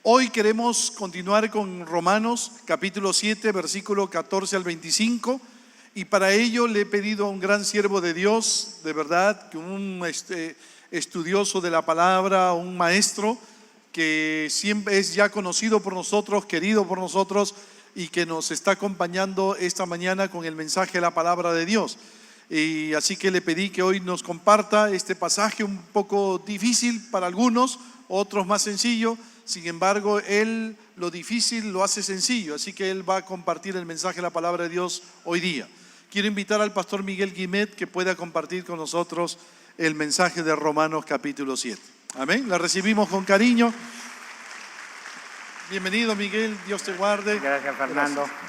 Hoy queremos continuar con Romanos capítulo 7, versículo 14 al 25, y para ello le he pedido a un gran siervo de Dios, de verdad, que un estudioso de la palabra, un maestro que siempre es ya conocido por nosotros, querido por nosotros, y que nos está acompañando esta mañana con el mensaje de la palabra de Dios. Y así que le pedí que hoy nos comparta este pasaje un poco difícil para algunos, otros más sencillo. Sin embargo, él lo difícil lo hace sencillo, así que él va a compartir el mensaje de la palabra de Dios hoy día. Quiero invitar al pastor Miguel Guimet que pueda compartir con nosotros el mensaje de Romanos capítulo 7. Amén. La recibimos con cariño. Bienvenido, Miguel, Dios te guarde. Gracias, Fernando. Gracias.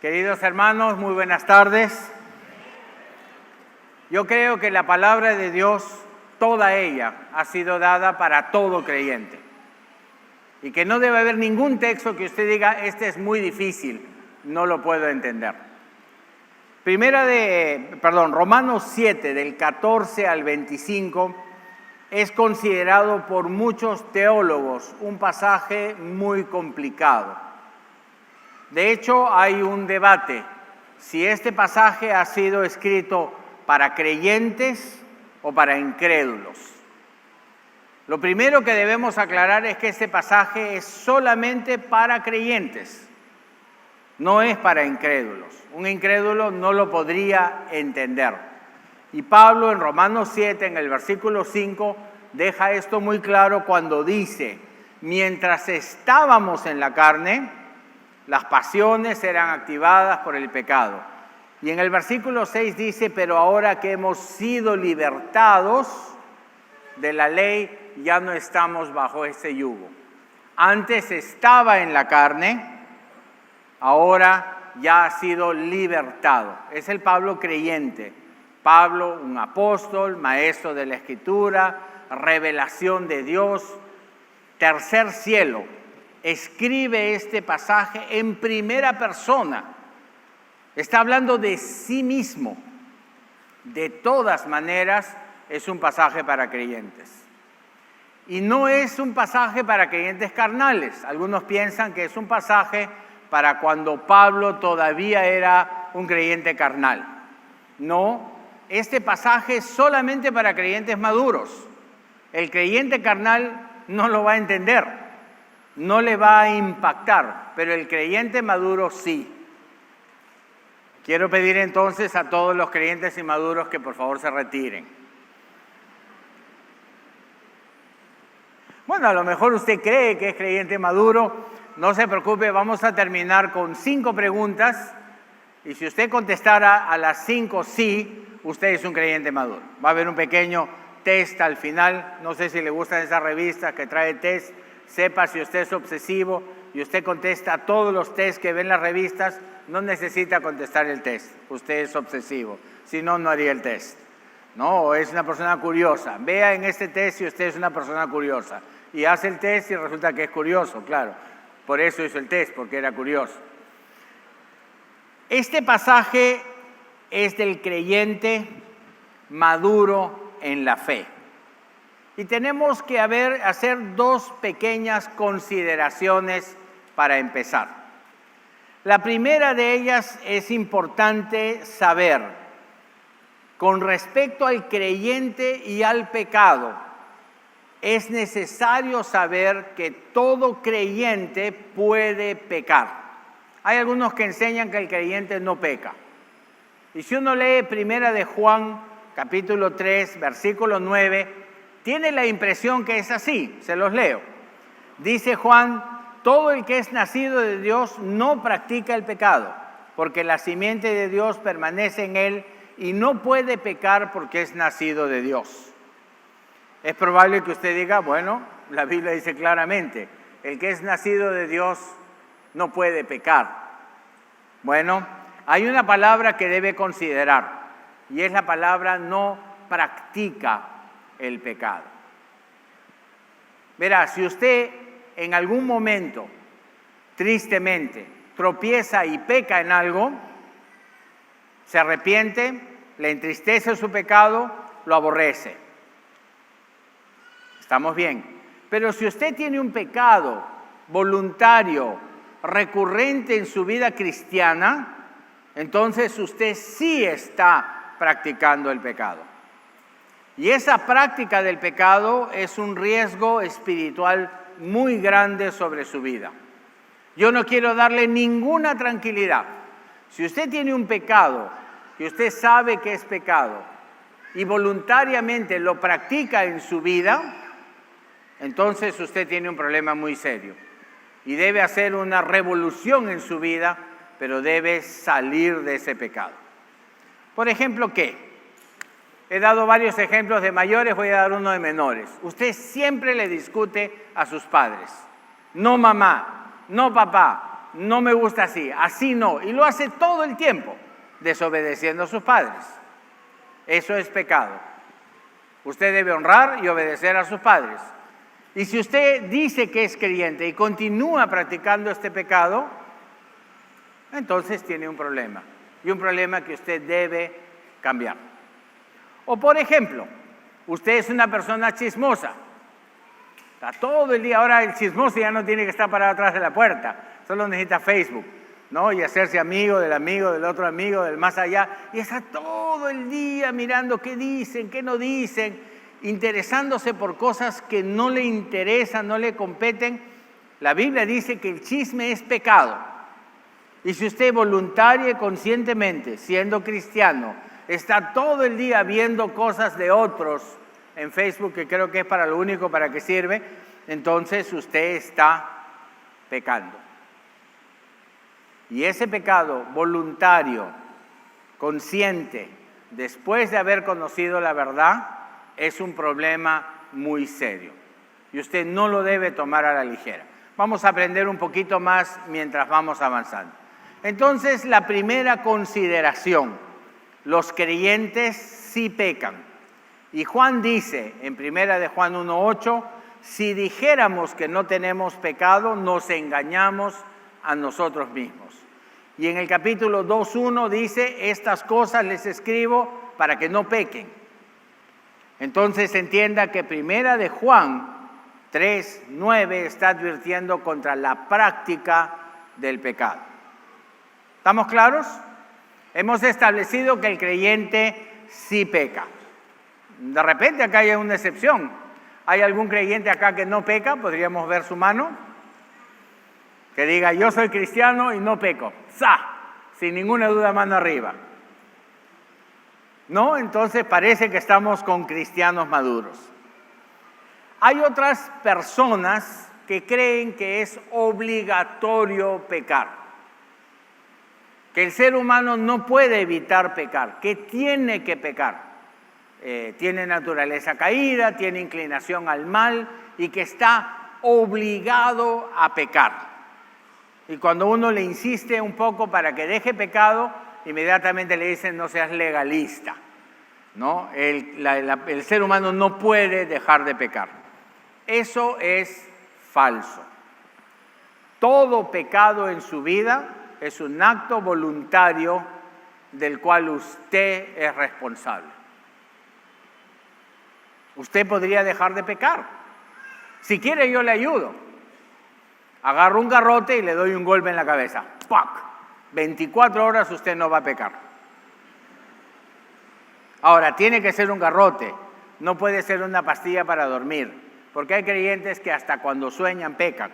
Queridos hermanos, muy buenas tardes. Yo creo que la palabra de Dios, toda ella, ha sido dada para todo creyente. Y que no debe haber ningún texto que usted diga, este es muy difícil, no lo puedo entender. Romanos 7, del 14 al 25, es considerado por muchos teólogos un pasaje muy complicado. De hecho, hay un debate si este pasaje ha sido escrito para creyentes o para incrédulos. Lo primero que debemos aclarar es que este pasaje es solamente para creyentes, no es para incrédulos. Un incrédulo no lo podría entender. Y Pablo en Romanos 7, en el versículo 5, deja esto muy claro cuando dice: mientras estábamos en la carne, las pasiones eran activadas por el pecado. Y en el versículo 6 dice: pero ahora que hemos sido libertados de la ley, ya no estamos bajo ese yugo. Antes estaba en la carne, ahora ya ha sido libertado. Es el Pablo creyente. Pablo, un apóstol, maestro de la Escritura, revelación de Dios, tercer cielo. Escribe este pasaje en primera persona. Está hablando de sí mismo. De todas maneras, es un pasaje para creyentes. Y no es un pasaje para creyentes carnales. Algunos piensan que es un pasaje para cuando Pablo todavía era un creyente carnal. No, este pasaje es solamente para creyentes maduros. El creyente carnal no lo va a entender, no le va a impactar, pero el creyente maduro sí. Quiero pedir entonces a todos los creyentes inmaduros que por favor se retiren. Bueno, a lo mejor usted cree que es creyente maduro. No se preocupe, vamos a terminar con 5 preguntas. Y si usted contestara a las 5 sí, usted es un creyente maduro. Va a haber un pequeño test al final. No sé si le gustan esas revistas que trae test. Sepa si usted es obsesivo y usted contesta todos los tests que ven las revistas, no necesita contestar el test. Usted es obsesivo. Si no, no haría el test. No, o es una persona curiosa. Vea en este test si usted es una persona curiosa. Y hace el test y resulta que es curioso, claro. Por eso hizo el test, porque era curioso. Este pasaje es del creyente maduro en la fe. Y tenemos que hacer 2 pequeñas consideraciones para empezar. La primera de ellas es importante saber, con respecto al creyente y al pecado, es necesario saber que todo creyente puede pecar. Hay algunos que enseñan que el creyente no peca. Y si uno lee Primera de Juan, capítulo 3, versículo 9, tiene la impresión que es así. Se los leo. Dice Juan: todo el que es nacido de Dios no practica el pecado, porque la simiente de Dios permanece en él y no puede pecar porque es nacido de Dios. Es probable que usted diga, bueno, la Biblia dice claramente, el que es nacido de Dios no puede pecar. Bueno, hay una palabra que debe considerar, y es la palabra no practica el pecado. Verá, si usted en algún momento, tristemente, tropieza y peca en algo, se arrepiente, le entristece su pecado, lo aborrece. ¿Estamos bien? Pero si usted tiene un pecado voluntario, recurrente en su vida cristiana, entonces usted sí está practicando el pecado. Y esa práctica del pecado es un riesgo espiritual muy grande sobre su vida. Yo no quiero darle ninguna tranquilidad. Si usted tiene un pecado, que usted sabe que es pecado, y voluntariamente lo practica en su vida, entonces usted tiene un problema muy serio. Y debe hacer una revolución en su vida, pero debe salir de ese pecado. Por ejemplo, ¿qué? He dado varios ejemplos de mayores, voy a dar uno de menores. Usted siempre le discute a sus padres. No mamá, no papá, no me gusta así no. Y lo hace todo el tiempo, desobedeciendo a sus padres. Eso es pecado. Usted debe honrar y obedecer a sus padres. Y si usted dice que es creyente y continúa practicando este pecado, entonces tiene un problema. Y un problema que usted debe cambiar. O por ejemplo, usted es una persona chismosa. Está todo el día, ahora el chismoso ya no tiene que estar parado atrás de la puerta, solo necesita Facebook, ¿no? Y hacerse amigo, del otro amigo, del más allá. Y está todo el día mirando qué dicen, qué no dicen, interesándose por cosas que no le interesan, no le competen. La Biblia dice que el chisme es pecado. Y si usted voluntaria y conscientemente, siendo cristiano, está todo el día viendo cosas de otros en Facebook, que creo que es para lo único para que sirve, entonces usted está pecando. Y ese pecado voluntario, consciente, después de haber conocido la verdad, es un problema muy serio. Y usted no lo debe tomar a la ligera. Vamos a aprender un poquito más mientras vamos avanzando. Entonces, la primera consideración: los creyentes sí pecan. Y Juan dice en 1 de Juan 1:8, si dijéramos que no tenemos pecado, nos engañamos a nosotros mismos. Y en el capítulo 2:1 dice, estas cosas les escribo para que no pequen. Entonces entienda que 1 de Juan 3:9 está advirtiendo contra la práctica del pecado. ¿Estamos claros? Hemos establecido que el creyente sí peca. De repente acá hay una excepción. ¿Hay algún creyente acá que no peca? Podríamos ver su mano. Que diga, yo soy cristiano y no peco. ¡Sa! Sin ninguna duda, mano arriba. ¿No? Entonces parece que estamos con cristianos maduros. Hay otras personas que creen que es obligatorio pecar. Que el ser humano no puede evitar pecar, que tiene que pecar. Tiene naturaleza caída, tiene inclinación al mal y que está obligado a pecar. Y cuando uno le insiste un poco para que deje pecado, inmediatamente le dicen no seas legalista, ¿no? El ser humano no puede dejar de pecar. Eso es falso. Todo pecado en su vida es un acto voluntario del cual usted es responsable. Usted podría dejar de pecar. Si quiere, yo le ayudo. Agarro un garrote y le doy un golpe en la cabeza. ¡Pac! 24 horas usted no va a pecar. Ahora, tiene que ser un garrote. No puede ser una pastilla para dormir. Porque hay creyentes que hasta cuando sueñan pecan.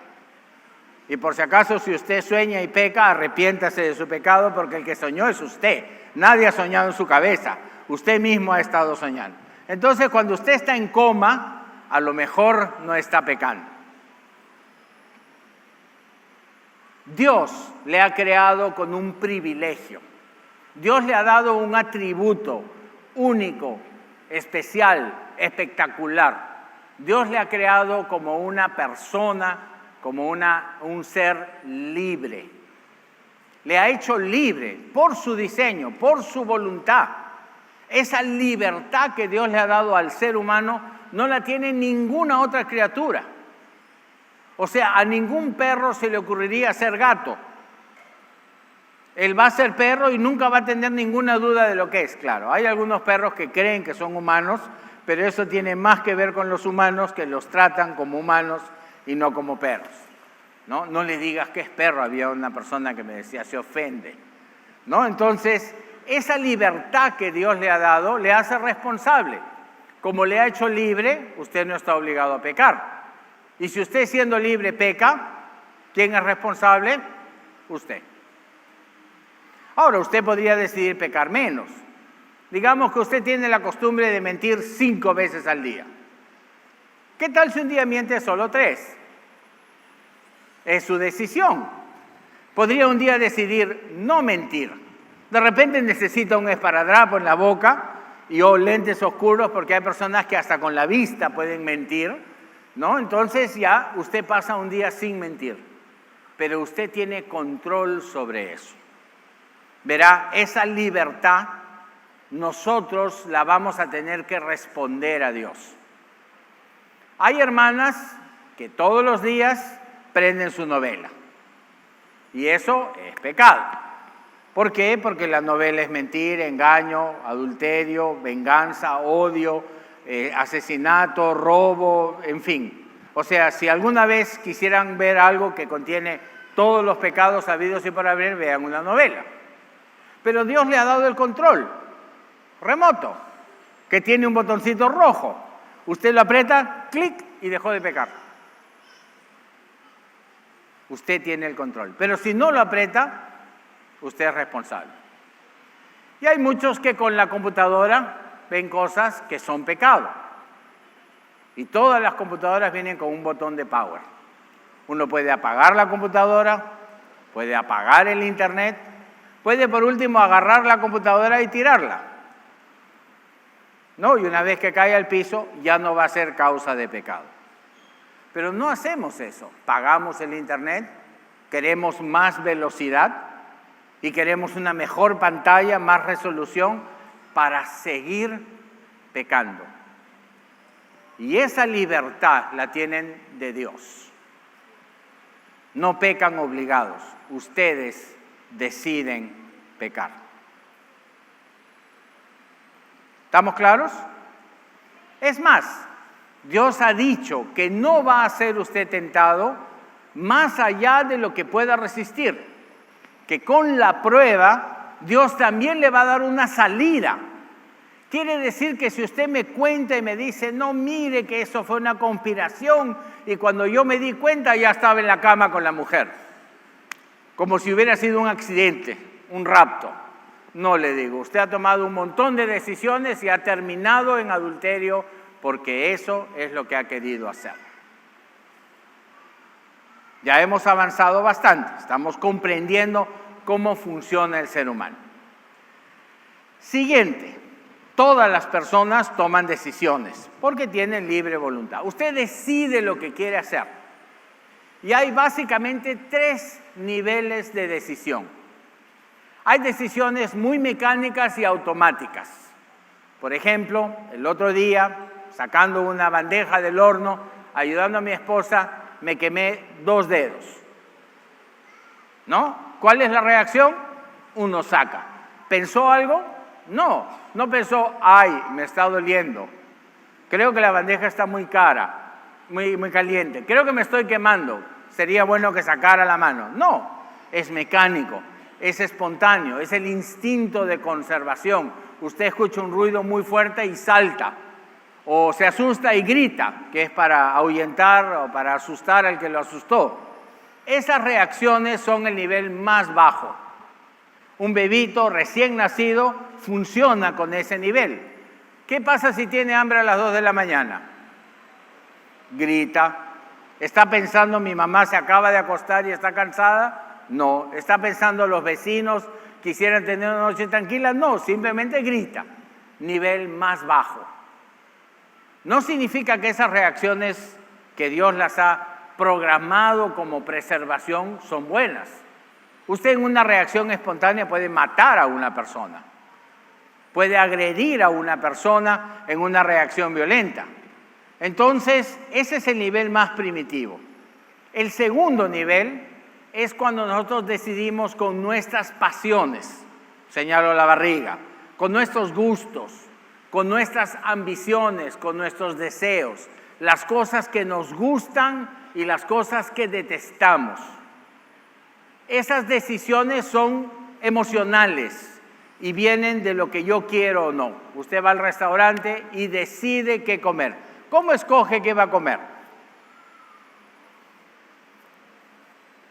Y por si acaso, si usted sueña y peca, arrepiéntase de su pecado, porque el que soñó es usted. Nadie ha soñado en su cabeza. Usted mismo ha estado soñando. Entonces, cuando usted está en coma, a lo mejor no está pecando. Dios le ha creado con un privilegio. Dios le ha dado un atributo único, especial, espectacular. Dios le ha creado como una persona, como un ser libre. Le ha hecho libre por su diseño, por su voluntad. Esa libertad que Dios le ha dado al ser humano no la tiene ninguna otra criatura. O sea, a ningún perro se le ocurriría ser gato. Él va a ser perro y nunca va a tener ninguna duda de lo que es. Claro, hay algunos perros que creen que son humanos, pero eso tiene más que ver con los humanos, que los tratan como humanos y no como perros. No le digas que es perro, había una persona que me decía, se ofende, ¿no? Entonces, esa libertad que Dios le ha dado le hace responsable. Como le ha hecho libre, usted no está obligado a pecar. Y si usted siendo libre peca, ¿quién es responsable? Usted. Ahora, usted podría decidir pecar menos. Digamos que usted tiene la costumbre de mentir 5 veces al día. ¿Qué tal si un día miente solo 3? Es su decisión. Podría un día decidir no mentir. De repente necesita un esparadrapo en la boca o lentes oscuros, porque hay personas que hasta con la vista pueden mentir, ¿no? Entonces ya usted pasa un día sin mentir, pero usted tiene control sobre eso. Verá, esa libertad nosotros la vamos a tener que responder a Dios. Hay hermanas que todos los días prenden su novela y eso es pecado. ¿Por qué? Porque la novela es mentir, engaño, adulterio, venganza, odio, asesinato, robo, en fin. O sea, si alguna vez quisieran ver algo que contiene todos los pecados habidos y por haber, vean una novela. Pero Dios le ha dado el control remoto, que tiene un botoncito rojo. Usted lo aprieta, clic, y dejó de pecar. Usted tiene el control. Pero si no lo aprieta, usted es responsable. Y hay muchos que con la computadora ven cosas que son pecado. Y todas las computadoras vienen con un botón de power. Uno puede apagar la computadora, puede apagar el internet, puede por último agarrar la computadora y tirarla. ¿No? Y una vez que cae al piso ya no va a ser causa de pecado. Pero no hacemos eso. Pagamos el internet, queremos más velocidad y queremos una mejor pantalla, más resolución para seguir pecando. Y esa libertad la tienen de Dios. No pecan obligados, ustedes deciden pecar. ¿Estamos claros? Es más, Dios ha dicho que no va a ser usted tentado más allá de lo que pueda resistir, que con la prueba Dios también le va a dar una salida. Quiere decir que si usted me cuenta y me dice, no, mire que eso fue una conspiración y cuando yo me di cuenta ya estaba en la cama con la mujer, como si hubiera sido un accidente, un rapto. No le digo, usted ha tomado un montón de decisiones y ha terminado en adulterio porque eso es lo que ha querido hacer. Ya hemos avanzado bastante, estamos comprendiendo cómo funciona el ser humano. Siguiente, todas las personas toman decisiones porque tienen libre voluntad. Usted decide lo que quiere hacer. Y hay básicamente 3 niveles de decisión. Hay decisiones muy mecánicas y automáticas. Por ejemplo, el otro día, sacando una bandeja del horno, ayudando a mi esposa, me quemé 2 dedos. ¿No? ¿Cuál es la reacción? Uno saca. ¿Pensó algo? No pensó, ay, me está doliendo. Creo que la bandeja está muy cara, muy caliente. Creo que me estoy quemando. Sería bueno que sacara la mano. No, es mecánico, es espontáneo, es el instinto de conservación. Usted escucha un ruido muy fuerte y salta. O se asusta y grita, que es para ahuyentar o para asustar al que lo asustó. Esas reacciones son el nivel más bajo. Un bebito recién nacido funciona con ese nivel. ¿Qué pasa si tiene hambre a las 2 de la mañana? Grita. ¿Está pensando mi mamá se acaba de acostar y está cansada? No. ¿Está pensando los vecinos quisieran tener una noche tranquila? No, simplemente grita. Nivel más bajo. No significa que esas reacciones que Dios las ha programado como preservación son buenas. Usted en una reacción espontánea puede matar a una persona, puede agredir a una persona en una reacción violenta. Entonces, ese es el nivel más primitivo. El segundo nivel es cuando nosotros decidimos con nuestras pasiones, señalo la barriga, con nuestros gustos, con nuestras ambiciones, con nuestros deseos, las cosas que nos gustan y las cosas que detestamos. Esas decisiones son emocionales y vienen de lo que yo quiero o no. Usted va al restaurante y decide qué comer. ¿Cómo escoge qué va a comer?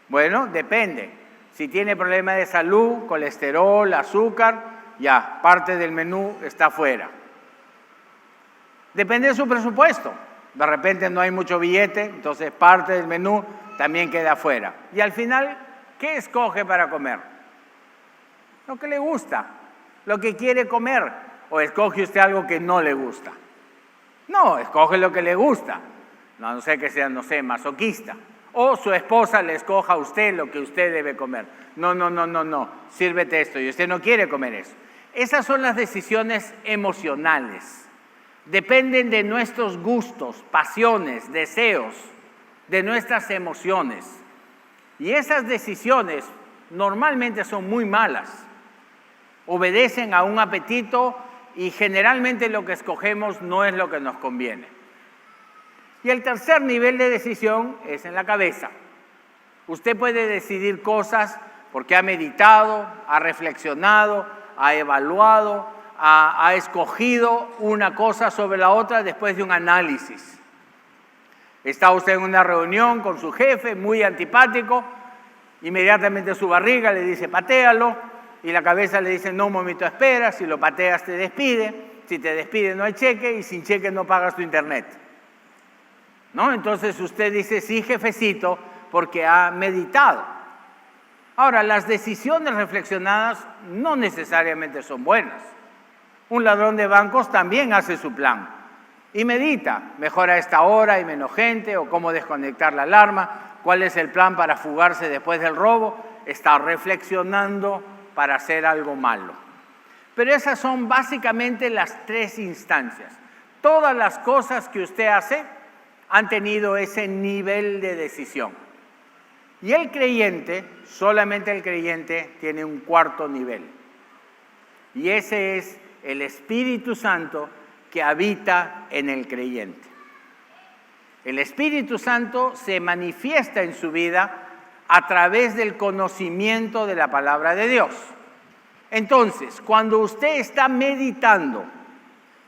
Bueno, depende. Si tiene problemas de salud, colesterol, azúcar, ya, parte del menú está fuera. Depende de su presupuesto. De repente no hay mucho billete, entonces parte del menú también queda fuera. Y al final, ¿qué escoge para comer? Lo que le gusta, lo que quiere comer. ¿O escoge usted algo que no le gusta? No, escoge lo que le gusta. No sé que sea, no sé, masoquista. O su esposa le escoja a usted lo que usted debe comer. No, sírvete esto y usted no quiere comer eso. Esas son las decisiones emocionales. Dependen de nuestros gustos, pasiones, deseos, de nuestras emociones. Y esas decisiones normalmente son muy malas. Obedecen a un apetito y generalmente lo que escogemos no es lo que nos conviene. Y el tercer nivel de decisión es en la cabeza. Usted puede decidir cosas porque ha meditado, ha reflexionado, ha evaluado, ha escogido una cosa sobre la otra después de un análisis. Está usted en una reunión con su jefe, muy antipático, inmediatamente su barriga le dice patéalo y la cabeza le dice no, un momento, espera, si lo pateas te despide, si te despide no hay cheque y sin cheque no pagas tu internet. ¿No? Entonces usted dice sí, jefecito, porque ha meditado. Ahora, las decisiones reflexionadas no necesariamente son buenas. Un ladrón de bancos también hace su plan y medita, mejor a esta hora y menos gente, o cómo desconectar la alarma, cuál es el plan para fugarse después del robo. Está reflexionando para hacer algo malo. Pero esas son básicamente las tres instancias. Todas las cosas que usted hace han tenido ese nivel de decisión. Y el creyente, solamente el creyente, tiene un cuarto nivel. Y ese es el Espíritu Santo que habita en el creyente. El Espíritu Santo se manifiesta en su vida a través del conocimiento de la palabra de Dios. Entonces, cuando usted está meditando,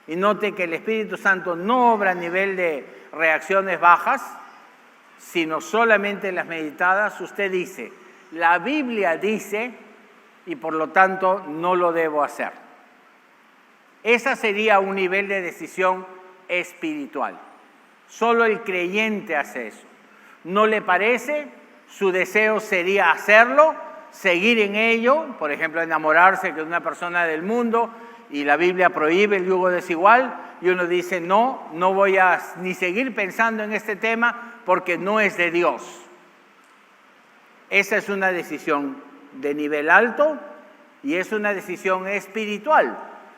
y note que el Espíritu Santo no obra a nivel de reacciones bajas, sino solamente las meditadas, usted dice, la Biblia dice, y por lo tanto no lo debo hacer. Ese sería un nivel de decisión espiritual. Solo el creyente hace eso. ¿No le parece? Su deseo sería hacerlo, seguir en ello, por ejemplo, enamorarse de una persona del mundo, y la Biblia prohíbe el yugo desigual, y uno dice, no voy a ni seguir pensando en este tema porque no es de Dios. Esa es una decisión de nivel alto y es una decisión espiritual,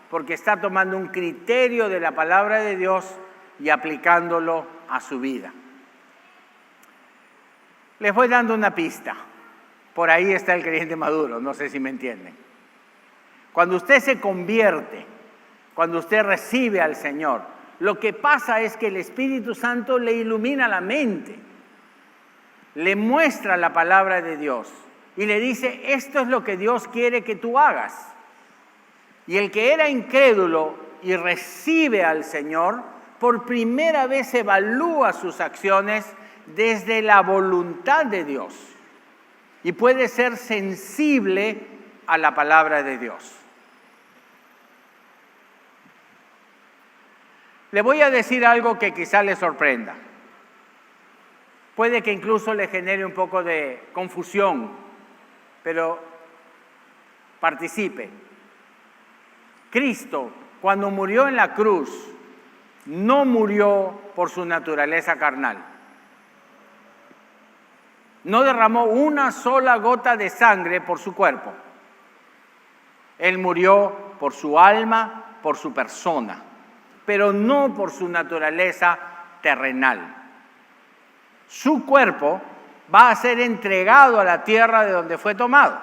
porque está tomando un criterio de la palabra de Dios y aplicándolo a su vida. Les voy dando una pista. Por ahí está el creyente maduro, no sé si me entienden. Cuando usted se convierte, cuando usted recibe al Señor, lo que pasa es que el Espíritu Santo le ilumina la mente, le muestra la palabra de Dios y le dice, esto es lo que Dios quiere que tú hagas. Y el que era incrédulo y recibe al Señor, por primera vez evalúa sus acciones desde la voluntad de Dios y puede ser sensible a la palabra de Dios. Le voy a decir algo que quizá le sorprenda. Puede que incluso le genere un poco de confusión, pero participe. Cristo, cuando murió en la cruz, no murió por su naturaleza carnal. No derramó una sola gota de sangre por su cuerpo. Él murió por su alma, por su persona, pero no por su naturaleza terrenal. Su cuerpo va a ser entregado a la tierra de donde fue tomado.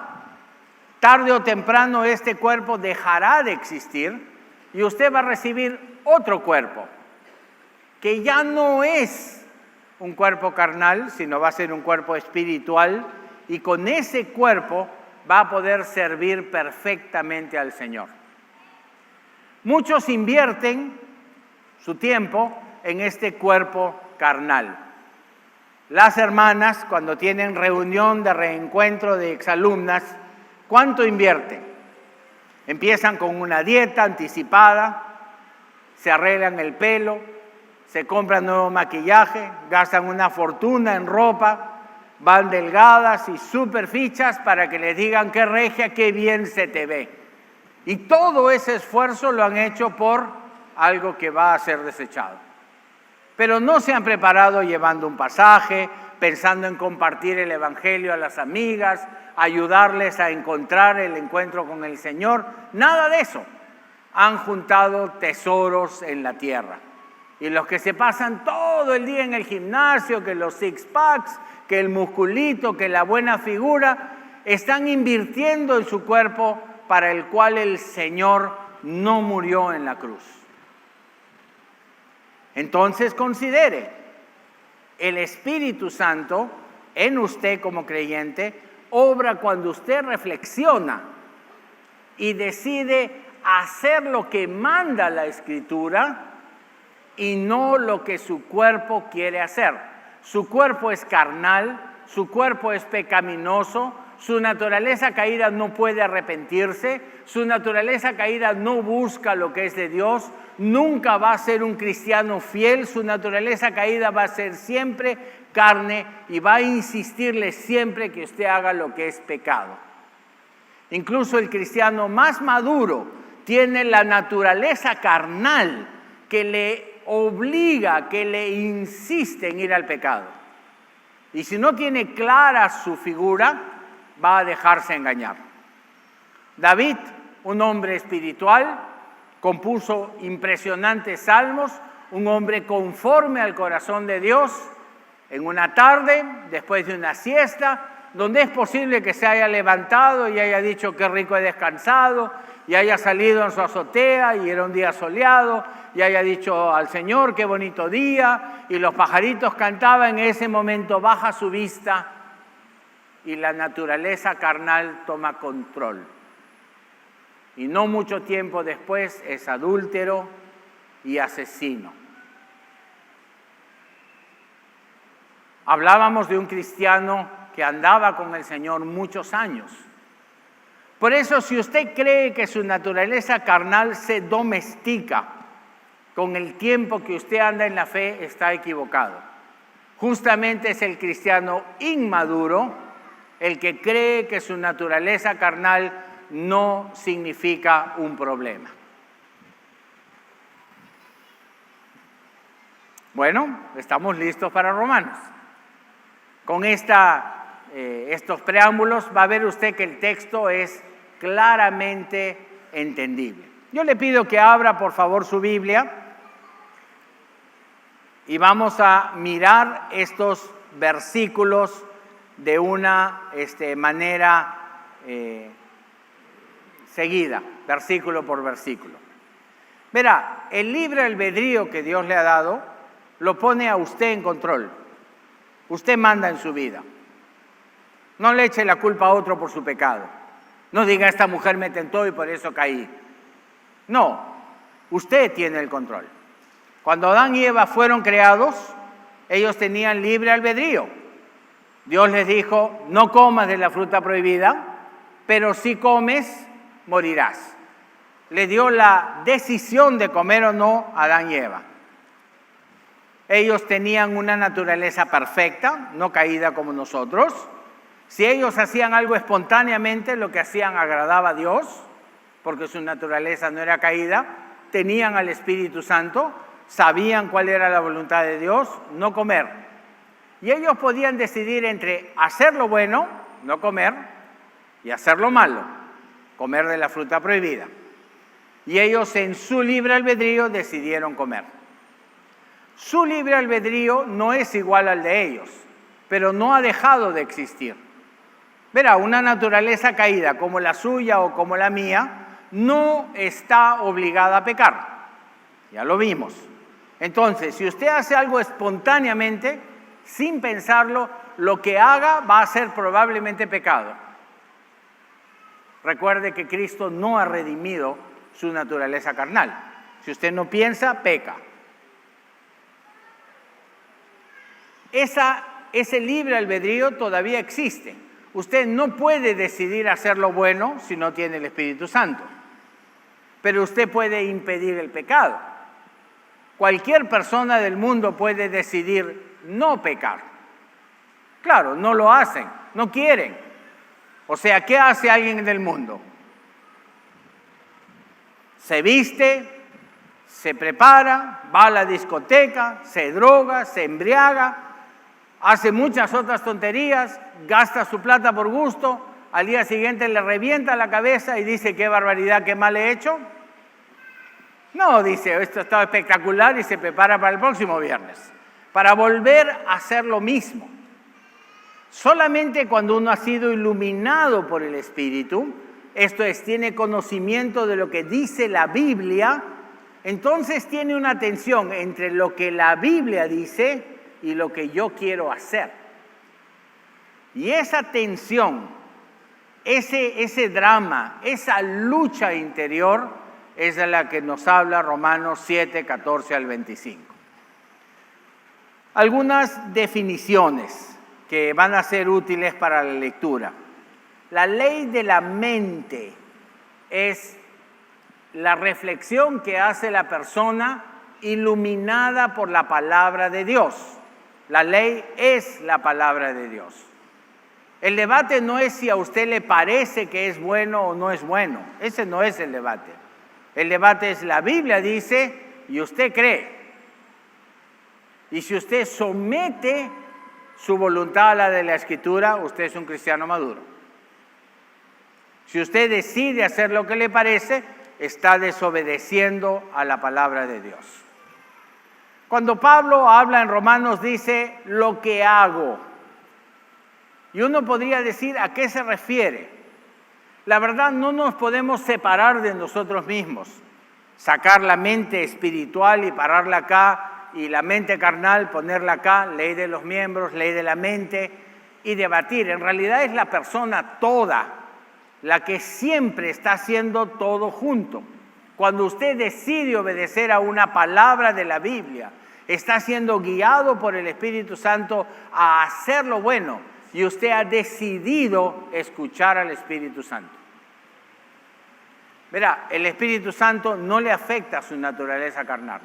Tarde o temprano este cuerpo dejará de existir y usted va a recibir otro cuerpo, que ya no es un cuerpo carnal, sino va a ser un cuerpo espiritual, y con ese cuerpo va a poder servir perfectamente al Señor. Muchos invierten su tiempo en este cuerpo carnal. Las hermanas, cuando tienen reunión de reencuentro de exalumnas, ¿cuánto invierten? Empiezan con una dieta anticipada, se arreglan el pelo, se compran nuevo maquillaje, gastan una fortuna en ropa, van delgadas y súper fichas para que les digan qué regia, qué bien se te ve. Y todo ese esfuerzo lo han hecho por algo que va a ser desechado. Pero no se han preparado llevando un pasaje, pensando en compartir el Evangelio a las amigas, ayudarles a encontrar el encuentro con el Señor. Nada de eso. Han juntado tesoros en la tierra. Y los que se pasan todo el día en el gimnasio, que los six-packs, que el musculito, que la buena figura, están invirtiendo en su cuerpo para el cual el Señor no murió en la cruz. Entonces considere, el Espíritu Santo en usted como creyente obra cuando usted reflexiona y decide hacer lo que manda la Escritura y no lo que su cuerpo quiere hacer. Su cuerpo es carnal, su cuerpo es pecaminoso, su naturaleza caída no puede arrepentirse, su naturaleza caída no busca lo que es de Dios, nunca va a ser un cristiano fiel, su naturaleza caída va a ser siempre carne y va a insistirle siempre que usted haga lo que es pecado. Incluso el cristiano más maduro tiene la naturaleza carnal que le obliga, que le insiste en ir al pecado. Y si no tiene clara su figura, va a dejarse engañar. David, un hombre espiritual, compuso impresionantes salmos, un hombre conforme al corazón de Dios, en una tarde, después de una siesta, donde es posible que se haya levantado y haya dicho qué rico he descansado, y haya salido en su azotea y era un día soleado, y haya dicho al Señor qué bonito día, y los pajaritos cantaban. En ese momento baja su vista y la naturaleza carnal toma control. Y no mucho tiempo después es adúltero y asesino. Hablábamos de un cristiano que andaba con el Señor muchos años. Por eso, si usted cree que su naturaleza carnal se domestica con el tiempo que usted anda en la fe, está equivocado. Justamente es el cristiano inmaduro el que cree que su naturaleza carnal no significa un problema. Bueno, estamos listos para Romanos. Con estos preámbulos va a ver usted que el texto es claramente entendible. Yo le pido que abra por favor su Biblia y vamos a mirar estos versículos de una manera seguida, versículo por versículo. Verá, el libre albedrío que Dios le ha dado lo pone a usted en control. Usted manda en su vida. No le eche la culpa a otro por su pecado. No diga, esta mujer me tentó y por eso caí. No, usted tiene el control. Cuando Adán y Eva fueron creados, ellos tenían libre albedrío. Dios les dijo, no comas de la fruta prohibida, pero si comes, morirás. Le dio la decisión de comer o no a Adán y Eva. Ellos tenían una naturaleza perfecta, no caída como nosotros. Si ellos hacían algo espontáneamente, lo que hacían agradaba a Dios, porque su naturaleza no era caída, tenían al Espíritu Santo, sabían cuál era la voluntad de Dios, no comer. Y ellos podían decidir entre hacer lo bueno, no comer, y hacer lo malo, comer de la fruta prohibida. Y ellos en su libre albedrío decidieron comer. Su libre albedrío no es igual al de ellos, pero no ha dejado de existir. Verá, una naturaleza caída como la suya o como la mía no está obligada a pecar. Ya lo vimos. Entonces, si usted hace algo espontáneamente, sin pensarlo, lo que haga va a ser probablemente pecado. Recuerde que Cristo no ha redimido su naturaleza carnal. Si usted no piensa, peca. Ese libre albedrío todavía existe. Usted no puede decidir hacer lo bueno si no tiene el Espíritu Santo. Pero usted puede impedir el pecado. Cualquier persona del mundo puede decidir no pecar. Claro, no lo hacen, no quieren. O sea, ¿qué hace alguien en el mundo? Se viste, se prepara, va a la discoteca, se droga, se embriaga, hace muchas otras tonterías, gasta su plata por gusto, al día siguiente le revienta la cabeza y dice, qué barbaridad, qué mal he hecho. No, dice, esto está espectacular y se prepara para el próximo viernes, para volver a hacer lo mismo. Solamente cuando uno ha sido iluminado por el Espíritu, esto es, tiene conocimiento de lo que dice la Biblia, entonces tiene una tensión entre lo que la Biblia dice y lo que yo quiero hacer. Y esa tensión, ese drama, esa lucha interior es de la que nos habla Romanos 7, 14 al 25. Algunas definiciones que van a ser útiles para la lectura. La ley de la mente es la reflexión que hace la persona iluminada por la palabra de Dios. La ley es la palabra de Dios. El debate no es si a usted le parece que es bueno o no es bueno. Ese no es el debate. El debate es la Biblia dice y usted cree. Y si usted somete su voluntad a la de la Escritura, usted es un cristiano maduro. Si usted decide hacer lo que le parece, está desobedeciendo a la palabra de Dios. Cuando Pablo habla en Romanos dice, lo que hago. Y uno podría decir, ¿a qué se refiere? La verdad, no nos podemos separar de nosotros mismos. Sacar la mente espiritual y pararla acá, y la mente carnal ponerla acá, ley de los miembros, ley de la mente, y debatir. En realidad es la persona toda, la que siempre está haciendo todo junto. Cuando usted decide obedecer a una palabra de la Biblia, está siendo guiado por el Espíritu Santo a hacer lo bueno, y usted ha decidido escuchar al Espíritu Santo. Verá, el Espíritu Santo no le afecta a su naturaleza carnal.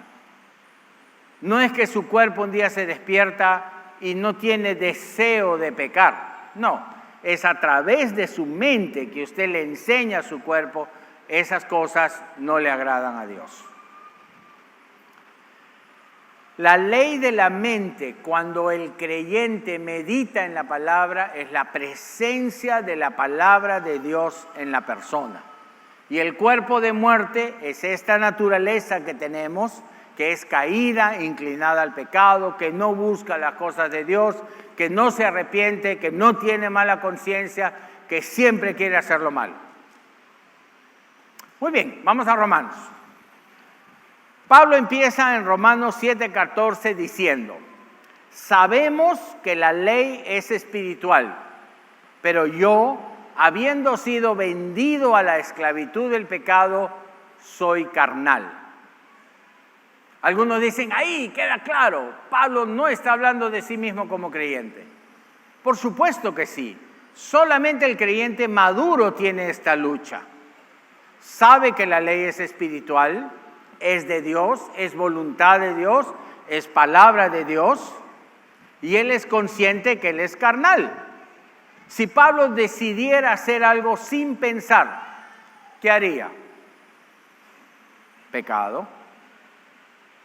No es que su cuerpo un día se despierta y no tiene deseo de pecar. No, es a través de su mente que usted le enseña a su cuerpo, esas cosas no le agradan a Dios. La ley de la mente, cuando el creyente medita en la palabra, es la presencia de la palabra de Dios en la persona. Y el cuerpo de muerte es esta naturaleza que tenemos, que es caída, inclinada al pecado, que no busca las cosas de Dios, que no se arrepiente, que no tiene mala conciencia, que siempre quiere hacer lo malo. Muy bien, vamos a Romanos. Pablo empieza en Romanos 7:14 diciendo, sabemos que la ley es espiritual, pero yo, habiendo sido vendido a la esclavitud del pecado, soy carnal. Algunos dicen, ahí queda claro, Pablo no está hablando de sí mismo como creyente. Por supuesto que sí, solamente el creyente maduro tiene esta lucha. Sabe que la ley es espiritual, es de Dios, es voluntad de Dios, es palabra de Dios, y él es consciente que él es carnal. Si Pablo decidiera hacer algo sin pensar, ¿qué haría? Pecado.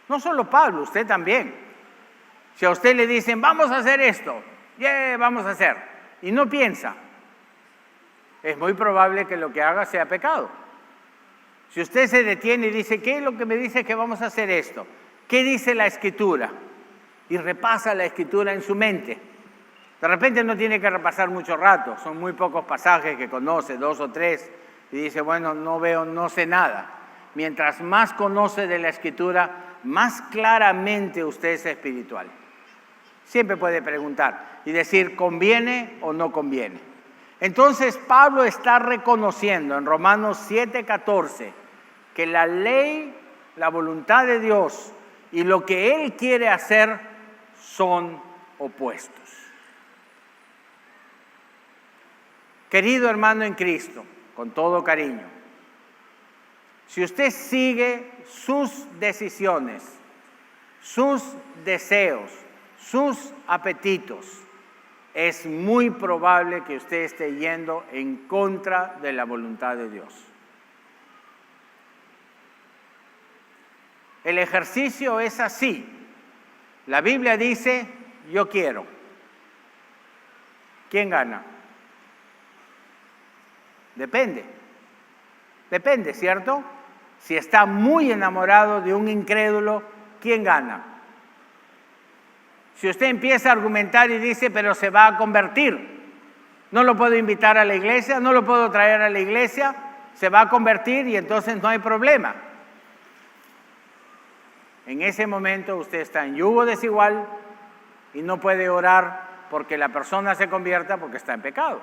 No solo Pablo, usted también. Si a usted le dicen, vamos a hacer esto, vamos a hacer, y no piensa, es muy probable que lo que haga sea pecado. Si usted se detiene y dice, ¿qué es lo que me dice que vamos a hacer esto? ¿Qué dice la Escritura? Y repasa la Escritura en su mente. De repente no tiene que repasar mucho rato, son muy pocos pasajes que conoce, 2 o 3, y dice, bueno, no veo, no sé nada. Mientras más conoce de la Escritura, más claramente usted es espiritual. Siempre puede preguntar y decir, ¿conviene o no conviene? Entonces Pablo está reconociendo en Romanos 7:14 que la ley, la voluntad de Dios y lo que Él quiere hacer son opuestos. Querido hermano en Cristo, con todo cariño, si usted sigue sus decisiones, sus deseos, sus apetitos, es muy probable que usted esté yendo en contra de la voluntad de Dios. El ejercicio es así. La Biblia dice, yo quiero. ¿Quién gana? Depende. Depende, ¿cierto? Si está muy enamorado de un incrédulo, ¿quién gana? Si usted empieza a argumentar y dice, pero se va a convertir, no lo puedo invitar a la iglesia, no lo puedo traer a la iglesia, se va a convertir y entonces no hay problema. En ese momento usted está en yugo desigual y no puede orar porque la persona se convierta porque está en pecado.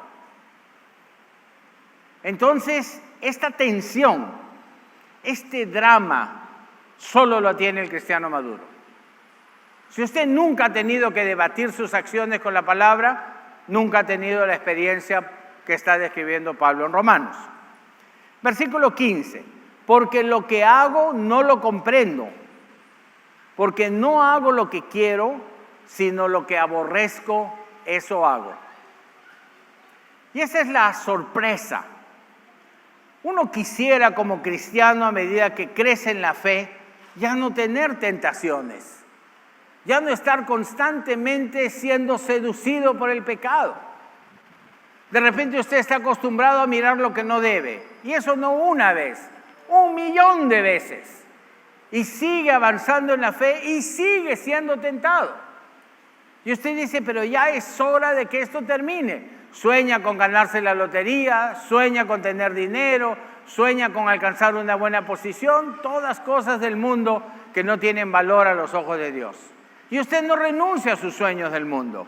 Entonces, esta tensión, este drama, solo lo tiene el cristiano maduro. Si usted nunca ha tenido que debatir sus acciones con la palabra, nunca ha tenido la experiencia que está describiendo Pablo en Romanos. Versículo 15, porque lo que hago no lo comprendo, porque no hago lo que quiero, sino lo que aborrezco, eso hago. Y esa es la sorpresa. Uno quisiera como cristiano, a medida que crece en la fe, ya no tener tentaciones, ya no estar constantemente siendo seducido por el pecado. De repente usted está acostumbrado a mirar lo que no debe, y eso no una vez, 1.000.000 de veces. Y sigue avanzando en la fe y sigue siendo tentado. Y usted dice, pero ya es hora de que esto termine. Sueña con ganarse la lotería, sueña con tener dinero, sueña con alcanzar una buena posición, todas cosas del mundo que no tienen valor a los ojos de Dios. Y usted no renuncia a sus sueños del mundo.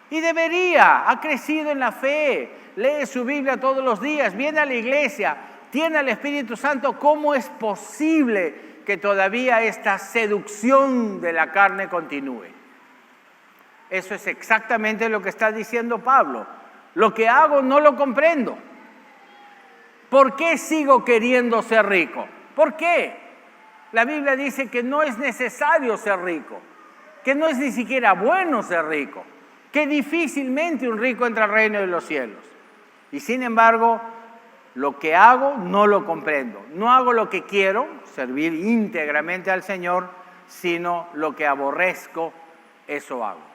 Y debería, ha crecido en la fe, lee su Biblia todos los días, viene a la iglesia, tiene al Espíritu Santo. ¿Cómo es posible que todavía esta seducción de la carne continúe? Eso es exactamente lo que está diciendo Pablo. Lo que hago no lo comprendo. ¿Por qué sigo queriendo ser rico? ¿Por qué? La Biblia dice que no es necesario ser rico, que no es ni siquiera bueno ser rico, que difícilmente un rico entra al reino de los cielos. Y sin embargo, lo que hago no lo comprendo. No hago lo que quiero, servir íntegramente al Señor, sino lo que aborrezco, eso hago.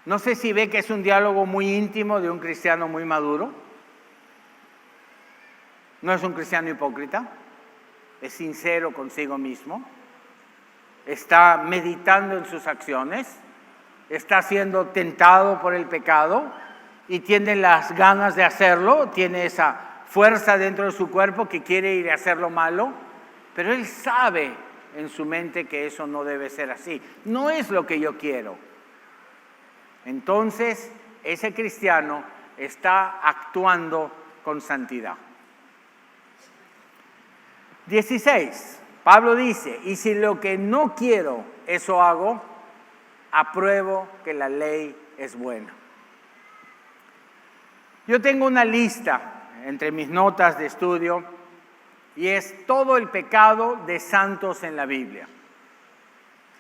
No sé si ve que es un diálogo muy íntimo de un cristiano muy maduro. No es un cristiano hipócrita, es sincero consigo mismo, está meditando en sus acciones, está siendo tentado por el pecado y tiene las ganas de hacerlo, tiene esa fuerza dentro de su cuerpo que quiere ir a hacer lo malo, pero él sabe en su mente que eso no debe ser así, no es lo que yo quiero. Entonces, ese cristiano está actuando con santidad. 16. Pablo dice, y si lo que no quiero, eso hago, apruebo que la ley es buena. Yo tengo una lista entre mis notas de estudio y es todo el pecado de santos en la Biblia.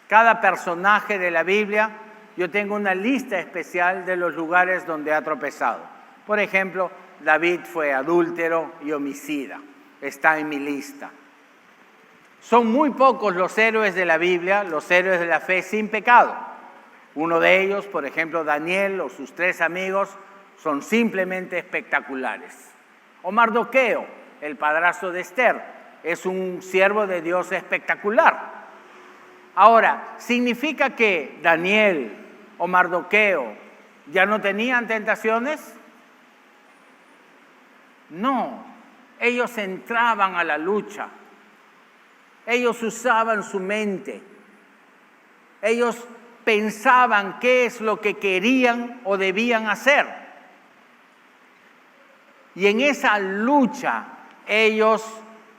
Cada personaje de la Biblia, yo tengo una lista especial de los lugares donde ha tropezado. Por ejemplo, David fue adúltero y homicida. Está en mi lista. Son muy pocos los héroes de la Biblia, los héroes de la fe sin pecado. Uno de ellos, por ejemplo, Daniel o sus 3 amigos, son simplemente espectaculares. O Mardoqueo, el padrastro de Esther, es un siervo de Dios espectacular. Ahora, ¿significa que Daniel o Mardoqueo ya no tenían tentaciones? No, ellos entraban a la lucha. Ellos usaban su mente. Ellos pensaban qué es lo que querían o debían hacer. Y en esa lucha ellos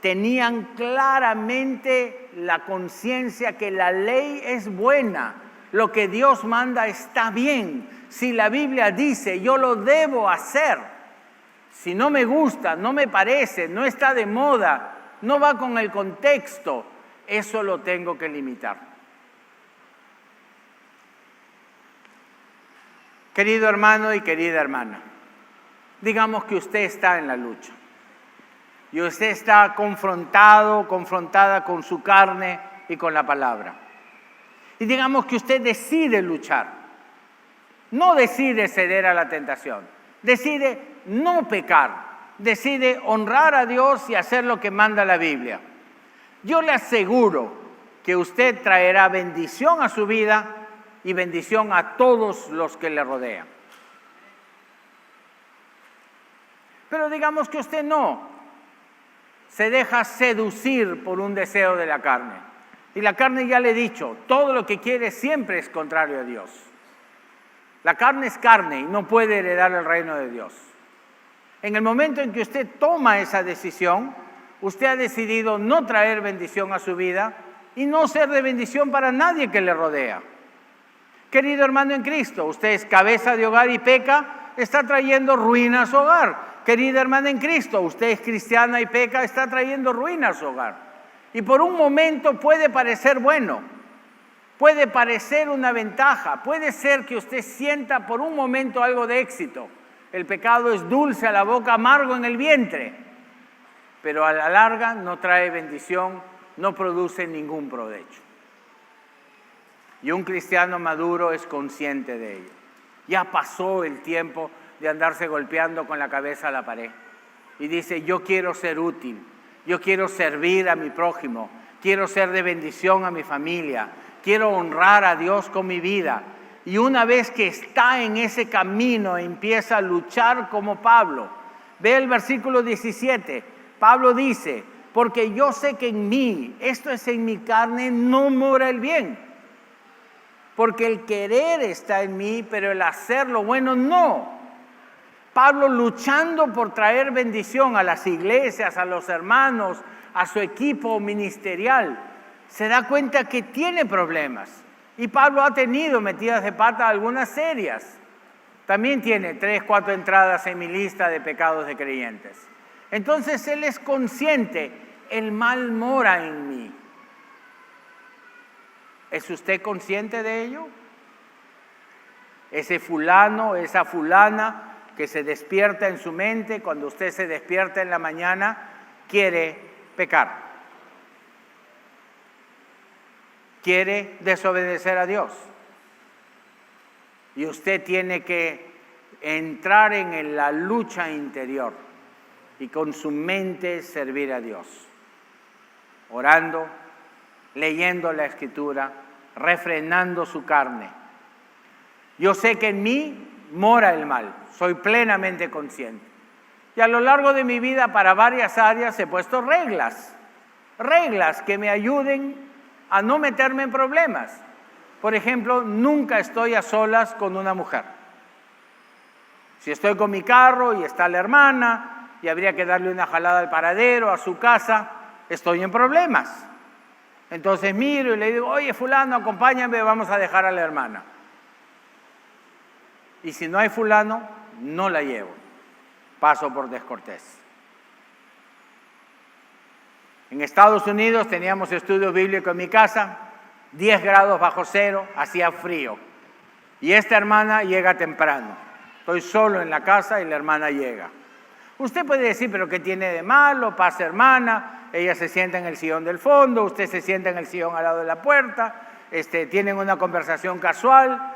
tenían claramente la conciencia que la ley es buena, lo que Dios manda está bien. Si la Biblia dice, yo lo debo hacer. Si no me gusta, no me parece, no está de moda, no va con el contexto, eso lo tengo que limitar. Querido hermano y querida hermana, digamos que usted está en la lucha y usted está confrontada con su carne y con la palabra. Y digamos que usted decide luchar, no decide ceder a la tentación, decide no pecar, decide honrar a Dios y hacer lo que manda la Biblia. Yo le aseguro que usted traerá bendición a su vida y bendición a todos los que le rodean. Pero digamos que usted no se deja seducir por un deseo de la carne. Y la carne, ya le he dicho, todo lo que quiere siempre es contrario a Dios. La carne es carne y no puede heredar el reino de Dios. En el momento en que usted toma esa decisión, usted ha decidido no traer bendición a su vida y no ser de bendición para nadie que le rodea. Querido hermano en Cristo, usted es cabeza de hogar y peca, está trayendo ruina a su hogar. Querida hermana en Cristo, usted es cristiana y peca, está trayendo ruina a su hogar. Y por un momento puede parecer bueno, puede parecer una ventaja, puede ser que usted sienta por un momento algo de éxito. El pecado es dulce a la boca, amargo en el vientre, pero a la larga no trae bendición, no produce ningún provecho. Y un cristiano maduro es consciente de ello. Ya pasó el tiempo de andarse golpeando con la cabeza a la pared. Y dice, yo quiero ser útil, yo quiero servir a mi prójimo, quiero ser de bendición a mi familia, quiero honrar a Dios con mi vida. Y una vez que está en ese camino, empieza a luchar como Pablo. Ve el versículo 17. Pablo dice, porque yo sé que en mí, esto es en mi carne, no mora el bien. Porque el querer está en mí, pero el hacer lo bueno no. Pablo luchando por traer bendición a las iglesias, a los hermanos, a su equipo ministerial, se da cuenta que tiene problemas. Y Pablo ha tenido metidas de pata algunas serias. También tiene 3, 4 entradas en mi lista de pecados de creyentes. Entonces él es consciente, el mal mora en mí. ¿Es usted consciente de ello? Ese fulano, esa fulana que se despierta en su mente, cuando usted se despierta en la mañana, quiere pecar. Quiere desobedecer a Dios. Y usted tiene que entrar en la lucha interior y con su mente servir a Dios. Orando, leyendo la Escritura, refrenando su carne. Yo sé que en mí mora el mal, soy plenamente consciente. Y a lo largo de mi vida, para varias áreas, he puesto reglas que me ayuden a no meterme en problemas. Por ejemplo, nunca estoy a solas con una mujer. Si estoy con mi carro y está la hermana y habría que darle una jalada al paradero, a su casa, estoy en problemas. Entonces miro y le digo, oye fulano, acompáñame, vamos a dejar a la hermana. Y si no hay fulano, no la llevo. Paso por descortés. En Estados Unidos teníamos estudio bíblico en mi casa, 10 grados bajo cero, hacía frío. Y esta hermana llega temprano. Estoy solo en la casa y la hermana llega. Usted puede decir, pero ¿qué tiene de malo? Pasa hermana, ella se sienta en el sillón del fondo, usted se sienta en el sillón al lado de la puerta, tienen una conversación casual.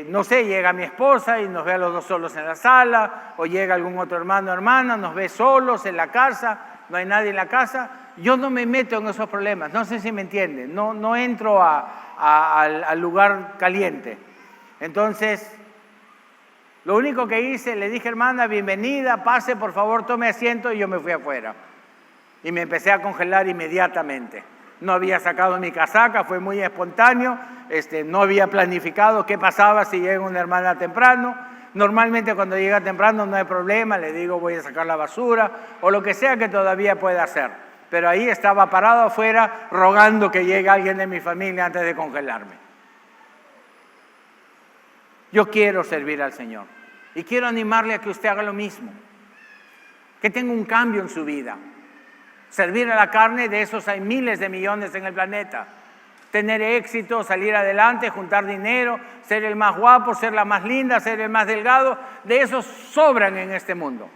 No sé, llega mi esposa y nos ve a los dos solos en la sala, o llega algún otro hermano o hermana, nos ve solos en la casa, no hay nadie en la casa. Yo no me meto en esos problemas, no sé si me entienden, no entro al lugar caliente. Entonces, Lo único que hice, le dije, hermana, bienvenida, pase, por favor, tome asiento, y yo me fui afuera. Y me empecé a congelar inmediatamente. No había sacado mi casaca, fue muy espontáneo, no había planificado qué pasaba si llega una hermana temprano. Normalmente cuando llega temprano no hay problema, le digo voy a sacar la basura o lo que sea que todavía pueda hacer. Pero ahí estaba parado afuera rogando que llegue alguien de mi familia antes de congelarme. Yo quiero servir al Señor y quiero animarle a que usted haga lo mismo, que tenga un cambio en su vida. Servir a la carne, de esos hay miles de millones en el planeta. Tener éxito, salir adelante, juntar dinero, ser el más guapo, ser la más linda, ser el más delgado, de esos sobran en este mundo.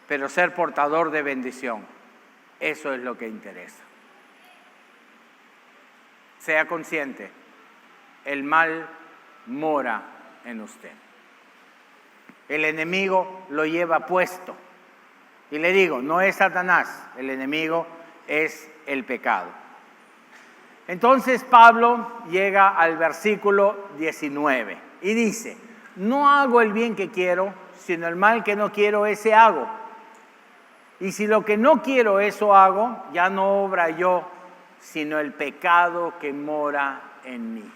Pero ser portador de bendición, eso es lo que interesa. Sea consciente, el mal mora en usted. El enemigo lo lleva puesto. Y le digo, no es Satanás, el enemigo es el pecado. Entonces Pablo llega al versículo 19 y dice, no hago el bien que quiero, sino el mal que no quiero, ese hago. Y si lo que no quiero, eso hago, ya no obra yo, sino el pecado que mora en mí.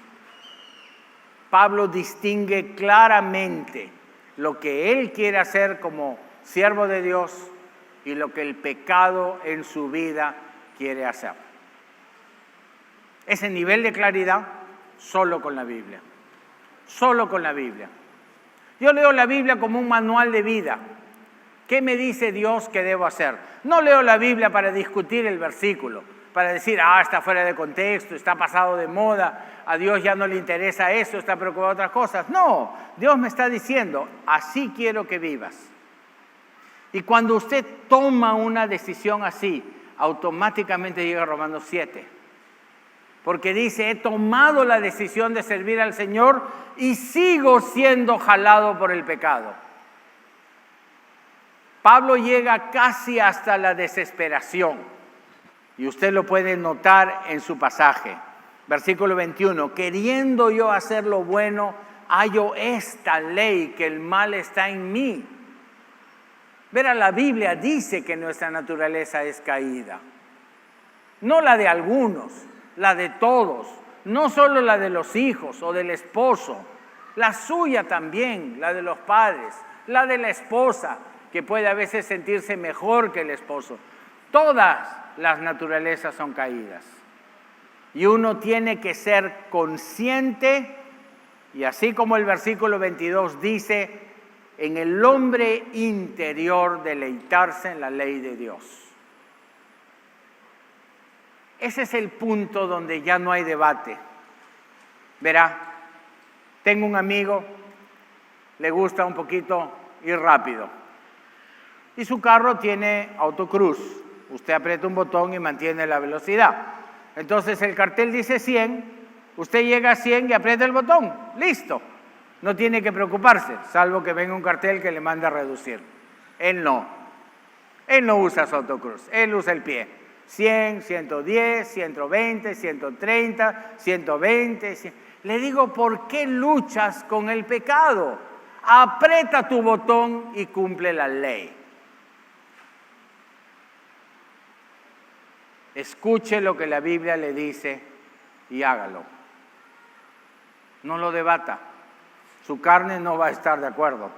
Pablo distingue claramente lo que él quiere hacer como siervo de Dios y lo que el pecado en su vida quiere hacer. Ese nivel de claridad solo con la Biblia. Solo con la Biblia. Yo leo la Biblia como un manual de vida. ¿Qué me dice Dios que debo hacer? No leo la Biblia para discutir el versículo, para decir, está fuera de contexto, está pasado de moda, a Dios ya no le interesa eso, está preocupado de otras cosas. No, Dios me está diciendo, así quiero que vivas. Y cuando usted toma una decisión así, automáticamente llega a Romanos 7. Porque dice, he tomado la decisión de servir al Señor y sigo siendo jalado por el pecado. Pablo llega casi hasta la desesperación. Y usted lo puede notar en su pasaje. Versículo 21, queriendo yo hacer lo bueno, hallo esta ley, que el mal está en mí. Verá, la Biblia dice que nuestra naturaleza es caída. No la de algunos, la de todos. No solo la de los hijos o del esposo. La suya también, la de los padres. La de la esposa, que puede a veces sentirse mejor que el esposo. Todas las naturalezas son caídas. Y uno tiene que ser consciente, y así como el versículo 22 dice, en el hombre interior deleitarse en la ley de Dios. Ese es el punto donde ya no hay debate. Verá, tengo un amigo, le gusta un poquito ir rápido. Y su carro tiene autocruise. Usted aprieta un botón y mantiene la velocidad. Entonces el cartel dice 100, usted llega a 100 y aprieta el botón. Listo. No tiene que preocuparse, salvo que venga un cartel que le mande a reducir. Él no. Él no usa su autocruise, él usa el pie. 100, 110, 120, 130, 120. 100. Le digo, ¿por qué luchas con el pecado? Aprieta tu botón y cumple la ley. Escuche lo que la Biblia le dice y hágalo. No lo debata. Su carne no va a estar de acuerdo.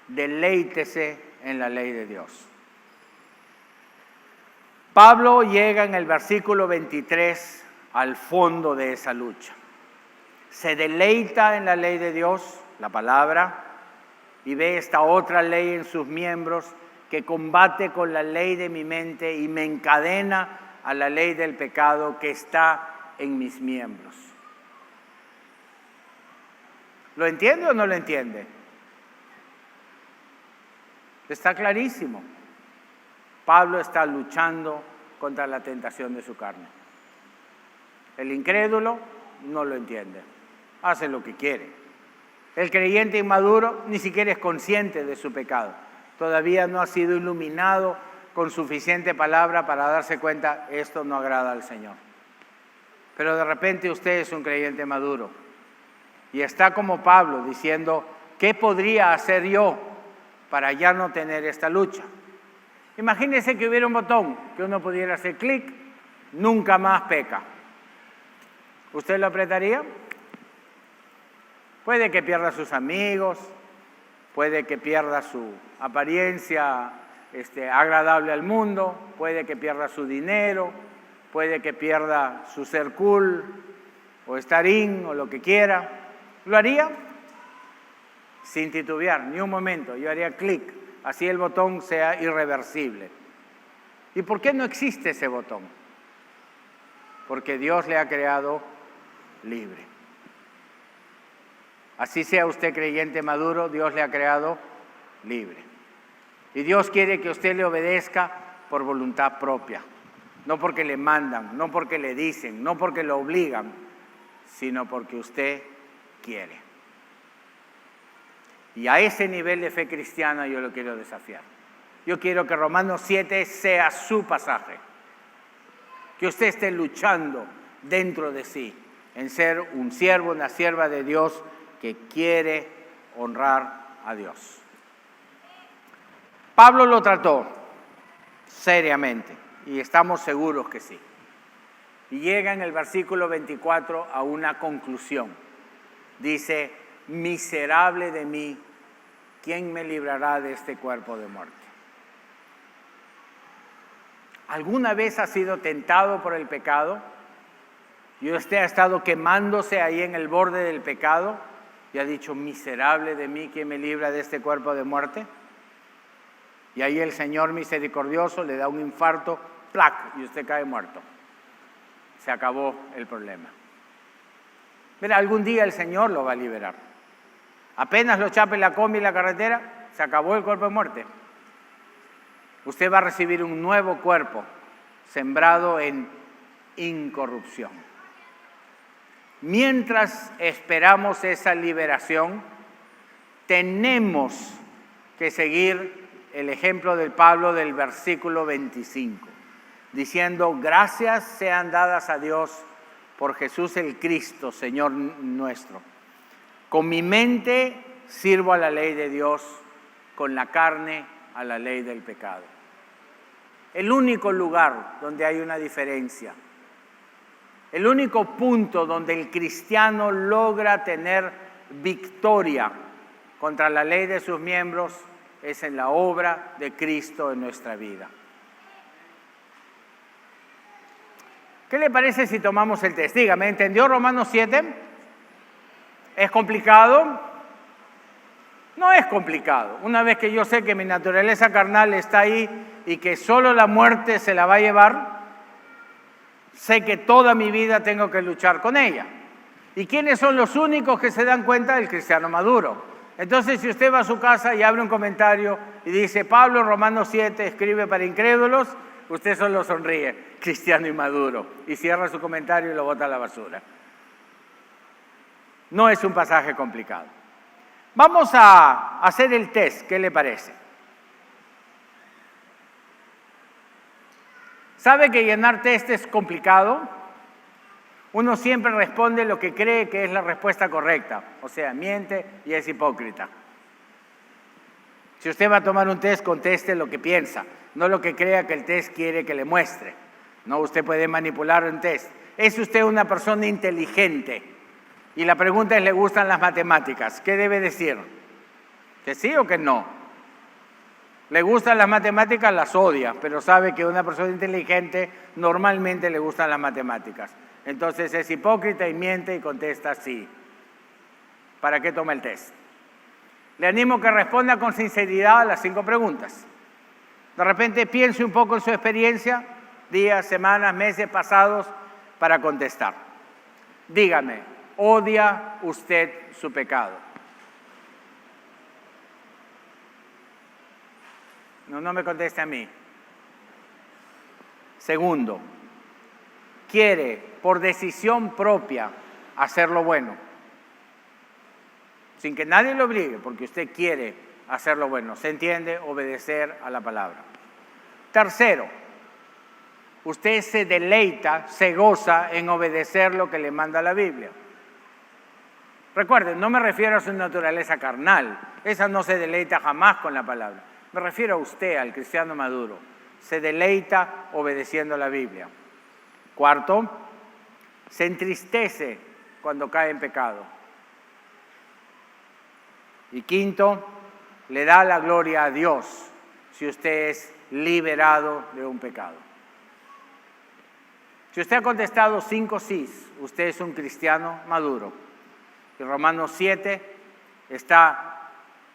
Deleítese en la ley de Dios. Pablo llega en el versículo 23 al fondo de esa lucha. Se deleita en la ley de Dios, la palabra, y ve esta otra ley en sus miembros que combate con la ley de mi mente y me encadena a la ley del pecado que está en mis miembros. ¿Lo entiende o no lo entiende? Está clarísimo. Pablo está luchando contra la tentación de su carne. El incrédulo no lo entiende. Hace lo que quiere. El creyente inmaduro ni siquiera es consciente de su pecado. Todavía no ha sido iluminado con suficiente palabra para darse cuenta, esto no agrada al Señor. Pero de repente usted es un creyente maduro y está como Pablo diciendo, ¿qué podría hacer yo para ya no tener esta lucha? Imagínese que hubiera un botón que uno pudiera hacer clic, nunca más peca. ¿Usted lo apretaría? Puede que pierda sus amigos, puede que pierda su apariencia agradable al mundo, puede que pierda su dinero, puede que pierda su ser cool o estar in o lo que quiera. ¿Lo haría? Sin titubear, ni un momento. Yo haría clic, así el botón sea irreversible. ¿Y por qué no existe ese botón? Porque Dios le ha creado libre. Así sea usted creyente maduro, Dios le ha creado libre. Y Dios quiere que usted le obedezca por voluntad propia. No porque le mandan, no porque le dicen, no porque lo obligan, sino porque usted quiere. Y a ese nivel de fe cristiana yo lo quiero desafiar. Yo quiero que Romanos 7 sea su pasaje. Que usted esté luchando dentro de sí en ser un siervo, una sierva de Dios que quiere honrar a Dios. Pablo lo trató seriamente y estamos seguros que sí. Y llega en el versículo 24 a una conclusión. Dice: miserable de mí, ¿quién me librará de este cuerpo de muerte? ¿Alguna vez ha sido tentado por el pecado y usted ha estado quemándose ahí en el borde del pecado y ha dicho: miserable de mí, ¿quién me libra de este cuerpo de muerte? Y ahí el Señor misericordioso le da un infarto, ¡plac!, y usted cae muerto. Se acabó el problema. Mira, algún día el Señor lo va a liberar. Apenas lo chape la combi en la carretera, se acabó el cuerpo de muerte. Usted va a recibir un nuevo cuerpo sembrado en incorrupción. Mientras esperamos esa liberación, tenemos que seguir el ejemplo del Pablo del versículo 25, diciendo: gracias sean dadas a Dios por Jesús el Cristo, Señor nuestro. Con mi mente sirvo a la ley de Dios, con la carne a la ley del pecado. El único lugar donde hay una diferencia, el único punto donde el cristiano logra tener victoria contra la ley de sus miembros es en la obra de Cristo en nuestra vida. ¿Qué le parece si tomamos el test? Dígame, ¿entendió Romanos 7? ¿Es complicado? No es complicado. Una vez que yo sé que mi naturaleza carnal está ahí y que solo la muerte se la va a llevar, sé que toda mi vida tengo que luchar con ella. ¿Y quiénes son los únicos que se dan cuenta? El cristiano maduro. Entonces, si usted va a su casa y abre un comentario y dice: Pablo, Romanos 7, escribe para incrédulos, usted solo sonríe, cristiano inmaduro, y cierra su comentario y lo bota a la basura. No es un pasaje complicado. Vamos a hacer el test, ¿qué le parece? ¿Sabe que llenar test es complicado? Uno siempre responde lo que cree que es la respuesta correcta, o sea, miente y es hipócrita. Si usted va a tomar un test, conteste lo que piensa, no lo que crea que el test quiere que le muestre. No, usted puede manipular un test. ¿Es usted una persona inteligente? Y la pregunta es: ¿le gustan las matemáticas? ¿Qué debe decir? ¿Que sí o que no? ¿Le gustan las matemáticas? Las odia, pero sabe que a una persona inteligente normalmente le gustan las matemáticas. Entonces es hipócrita y miente y contesta sí. ¿Para qué toma el test? Le animo que responda con sinceridad a las 5 preguntas. De repente piense un poco en su experiencia, días, semanas, meses pasados, para contestar. Dígame, ¿odia usted su pecado? No me conteste a mí. Segundo, ¿quiere por decisión propia hacer lo bueno? Sin que nadie lo obligue, porque usted quiere hacer lo bueno. ¿Se entiende? Obedecer a la palabra. Tercero, usted se deleita, se goza en obedecer lo que le manda la Biblia. Recuerden, no me refiero a su naturaleza carnal. Esa no se deleita jamás con la palabra. Me refiero a usted, al cristiano maduro. Se deleita obedeciendo la Biblia. Cuarto, se entristece cuando cae en pecado. Y quinto, le da la gloria a Dios si usted es liberado de un pecado. Si usted ha contestado 5 sís, usted es un cristiano maduro. Y Romanos 7 está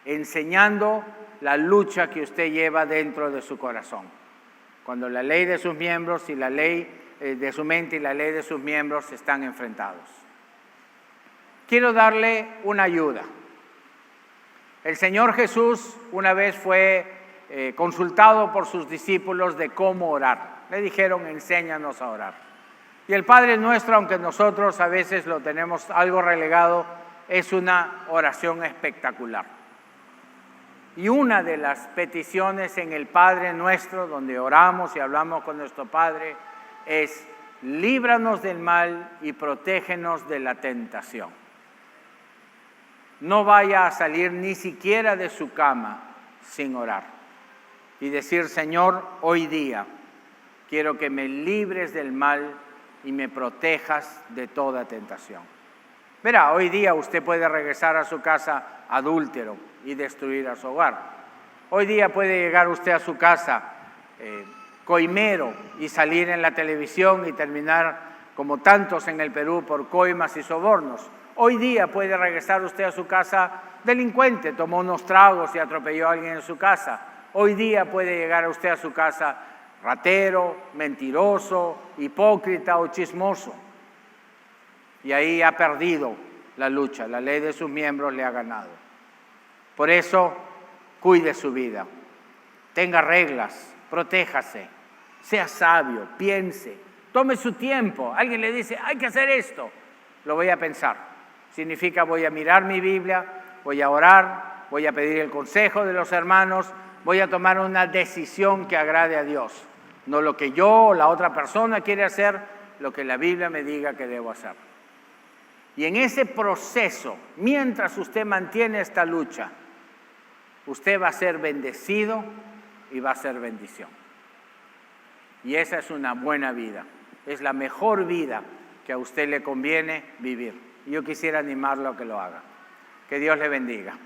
enseñando la lucha que usted lleva dentro de su corazón. Cuando la ley de sus miembros y la ley de su mente y la ley de sus miembros están enfrentados. Quiero darle una ayuda. El Señor Jesús una vez fue consultado por sus discípulos de cómo orar. Le dijeron, enséñanos a orar. Y el Padre Nuestro, aunque nosotros a veces lo tenemos algo relegado, es una oración espectacular. Y una de las peticiones en el Padre Nuestro, donde oramos y hablamos con nuestro Padre, es líbranos del mal y protégenos de la tentación. No vaya a salir ni siquiera de su cama sin orar y decir, Señor, hoy día quiero que me libres del mal y me protejas de toda tentación. Verá, hoy día usted puede regresar a su casa adúltero y destruir a su hogar. Hoy día puede llegar usted a su casa coimero y salir en la televisión y terminar como tantos en el Perú por coimas y sobornos. Hoy día puede regresar usted a su casa delincuente, tomó unos tragos y atropelló a alguien en su casa. Hoy día puede llegar usted a su casa ratero, mentiroso, hipócrita o chismoso. Y ahí ha perdido la lucha, la ley de sus miembros le ha ganado. Por eso, cuide su vida, tenga reglas, protéjase, sea sabio, piense, tome su tiempo. Alguien le dice, hay que hacer esto, lo voy a pensar. Significa voy a mirar mi Biblia, voy a orar, voy a pedir el consejo de los hermanos, voy a tomar una decisión que agrade a Dios. No lo que yo o la otra persona quiere hacer, lo que la Biblia me diga que debo hacer. Y en ese proceso, mientras usted mantiene esta lucha, usted va a ser bendecido y va a ser bendición. Y esa es una buena vida, es la mejor vida que a usted le conviene vivir. Y yo quisiera animarlo a que lo haga. Que Dios le bendiga.